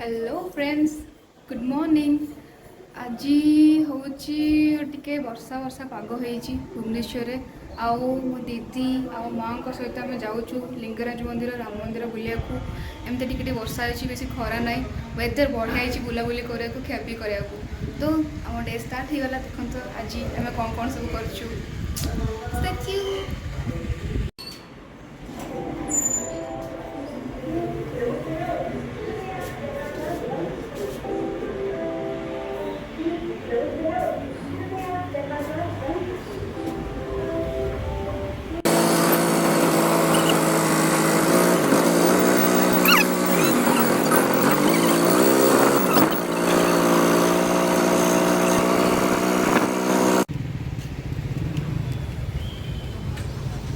Hello friends, good morning. आज हूँ टिके वर्षा वर्षा पाग होती भुवनेश्वर आउ मो दीदी आ माँ सहित आम जाऊँ लिंगराज मंदिर राम मंदिर बुलिया एमती टिके वर्षा अच्छी बेसी खरा ना वेदर बढ़िया बुलाबुली कराया खियापी कराया तो आम डे स्टार्ट हो गला। देखो आज आम कौन कौन सब कर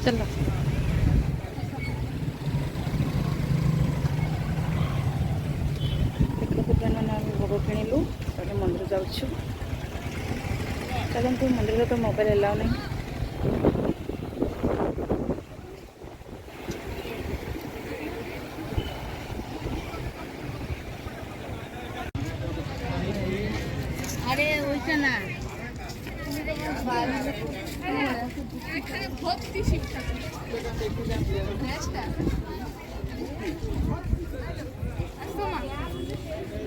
चलो देखो मैंने भोग किणिलु मंदिर जाऊँ चलते मंदिर तो मोबाइल एलाउ नहीं। अरे वैसा ना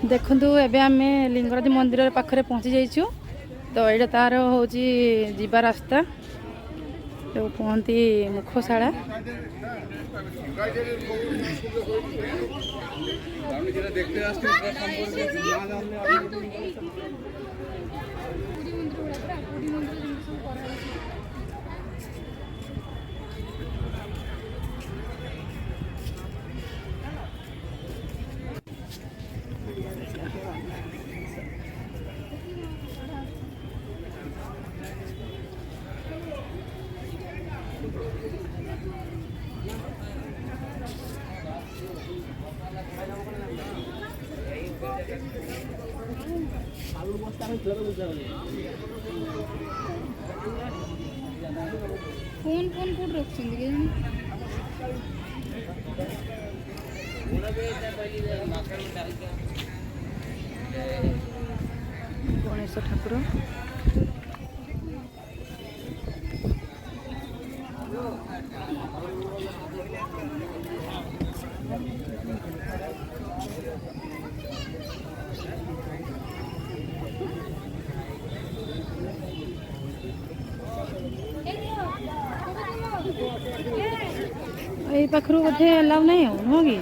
देखु एबे आम लिंगराज मंदिर पाखे पहुँची जाइछु। तो ये तार हूँ जीवा रास्ता जो कहती मुखशाला। फोन फोन कौट रखते गणेश ठाकुर यही पाखु बोधे अलाउ नहीं हो नुह कि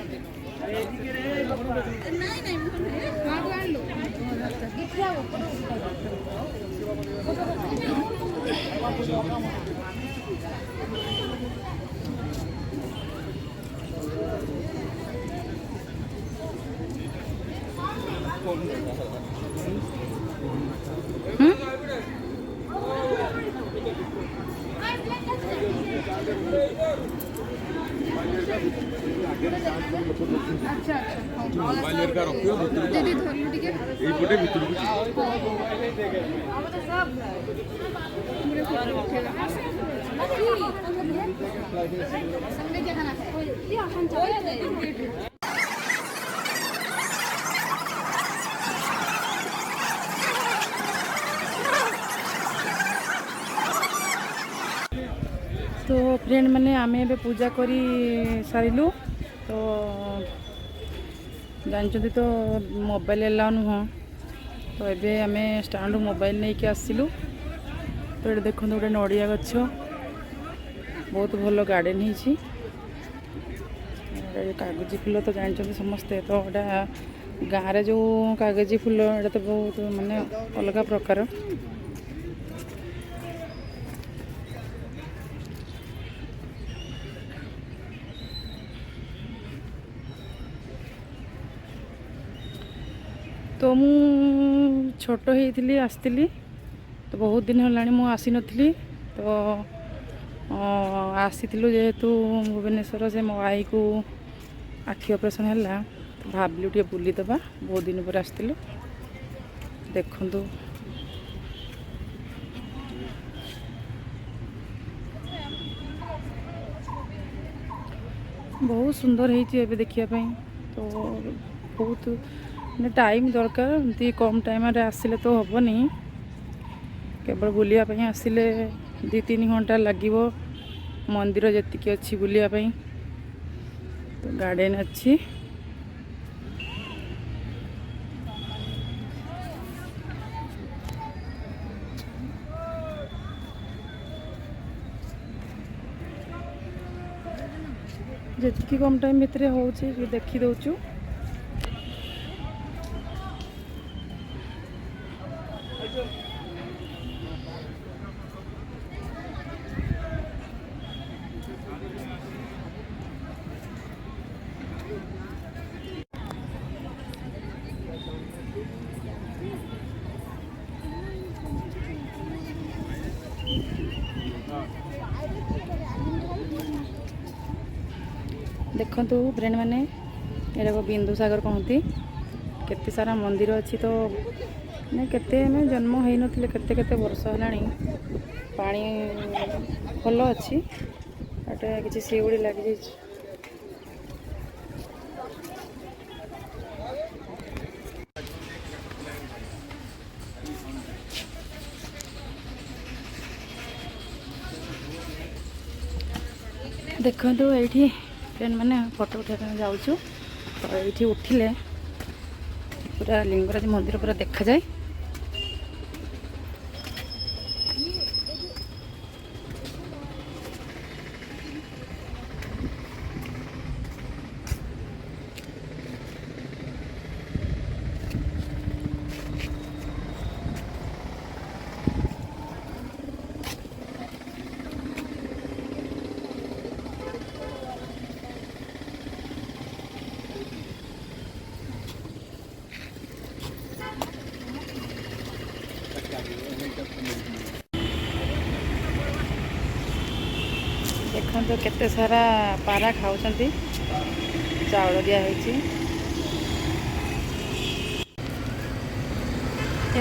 अच्छा अच्छा दीदी धरलु टिके एइपटे भितरकु संगे क्या खाना है तो फ्रेंड मैंने आमे एबे पूजा करी सारिलु। तो जानते तो मोबाइल एलाउ नुह। तो एबे आमे स्टैंड मोबाइल नहीं के आसिलु। तो ये देखो गोटे नड़िया गछ बहुत भल गार्डन ही कागजी फूल तो जानते समस्ते। तो यहाँ गाँव में जो कागजी फूल ये तो बहुत माने अलग प्रकार। तो मु छोट होती आसती तो बहुत दिन होलाणी मु आसी नथली। तो आसी जेहेतु भुवनेश्वर से मो आई को आखि ऑपरेशन है तो भाविलु टे बुलीदबा बहुत दिन पर आसलु। देखु बहुत सुंदर है देखिया तो बहुत टाइम दरकार एमती कम टाइम आसिले तो हेनी केवल बुलायापी आसिले 2-3 घंटा लगे मंदिर जी अच्छी बुलायापी तो गार्डन अच्छी जी कम टाइम भितर हो देखी दौचु देखु फ्रेंड मैंने ये बिंदु सागर कहती केते सारा मंदिर अच्छी तो केते में जन्म हो नथिले केते केते वर्ष है पानी भल अच्छी किसी शिउड़ी लगी देखो ये फ्रेंड मैंने फोटो उठा जाऊँ तो ये उठिले पूरा लिंगराज मंदिर पूरा देखा जाए देखो केते सारा पारा खाऊं चाउल दिखाई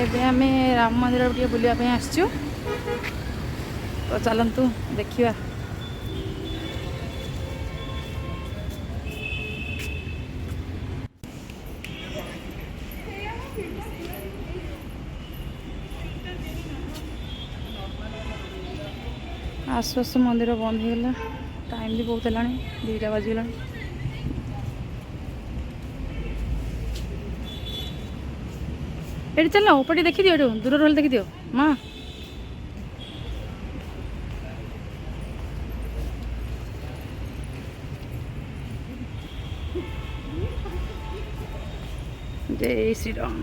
एबे आमे राम मंदिर टे बुलायापी आसचु तो चलतु देखिया आसु आसु मंदिर बंद होगा टाइम भी बहुत है 2टा बाजिगला ये चल ऊपर देखी दियो दूर रही देखी दियो माँ जय श्री राम।